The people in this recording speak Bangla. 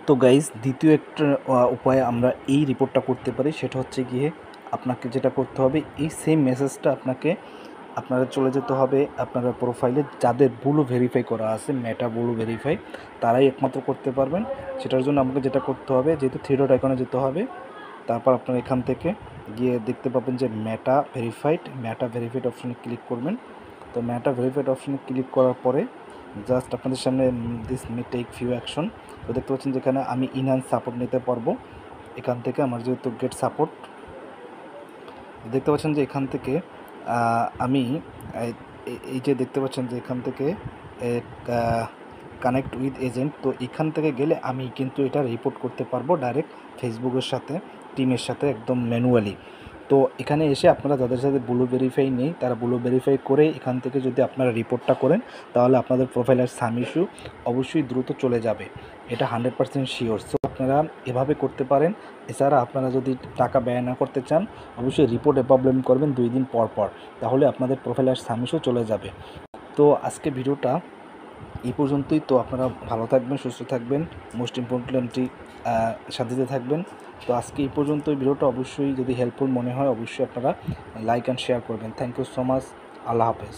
তো গাইজ দ্বিতীয় একটা উপায়ে আমরা এই রিপোর্টটা করতে পারি, সেটা হচ্ছে গিয়ে আপনাকে যেটা করতে হবে, এই সেম মেসেজটা আপনারা চলে যেতে হবে আপনারা প্রোফাইলে, যাদের ব্লু ভেরিফাই করা আছে, মেটা ব্লু ভেরিফাই, তারাই একমাত্র করতে পারবেন। সেটার জন্য আমাকে যেটা করতে হবে, যেহেতু থ্রি ডট আইকনে যেতে হবে, তারপর আপনারা এখান থেকে গিয়ে দেখতে পাবেন যে মেটা ভেরিফাইড অপশনে ক্লিক করবেন। তো মেটা ভেরিফাইড অপশনে ক্লিক করার পরে জাস্ট আপনাদের সামনে this may take few action. তো দেখতে পাচ্ছেন যেখানে আমি ইনহ্যান্স সাপোর্ট নিতে পারবো। এখান থেকে আমার যেহেতু গেট সাপোর্ট, দেখতে পাচ্ছেন যে এখান থেকে আমি এই যে দেখতে পাচ্ছেন যে এখান থেকে কানেক্ট উইথ এজেন্ট, তো এখান থেকে গেলে আমি কিন্তু এটা রিপোর্ট করতে পারবো ডাইরেক্ট ফেসবুকের সাথে, টিমের সাথে, একদম ম্যানুয়ালি। তো এখানে এসে আপনারা যাদের সাথে ব্লু ভেরিফাই নেই, তারা ব্লু ভেরিফাই করে এখান থেকে যদি আপনারা রিপোর্টটা করেন, তাহলে আপনাদের প্রোফাইলের সাম ইস্যু অবশ্যই দ্রুত চলে যাবে, এটা 100% শিওর। সো আপনারা এভাবে করতে পারেন। এছাড়া আপনারা যদি টাকা ব্যয় না করতে চান, অবশ্যই রিপোর্টে প্রবলেম করবেন 2 দিন পর পর, তাহলে আপনাদের প্রোফাইলের সাম ইস্যু চলে যাবে। তো আজকে ভিডিওটা এই পর্যন্তই। তো আপনারা ভালো থাকবেন, সুস্থ থাকবেন, মোস্ট ইম্পর্টেন্টলি সাথে থাকবেন। তো আজকে এই পর্যন্তই। ভিডিওটা অবশ্যই যদি হেল্পফুল মনে হয়, অবশ্যই আপনারা লাইক অ্যান্ড শেয়ার করবেন। Thank you so much. আল্লাহ হাফেজ।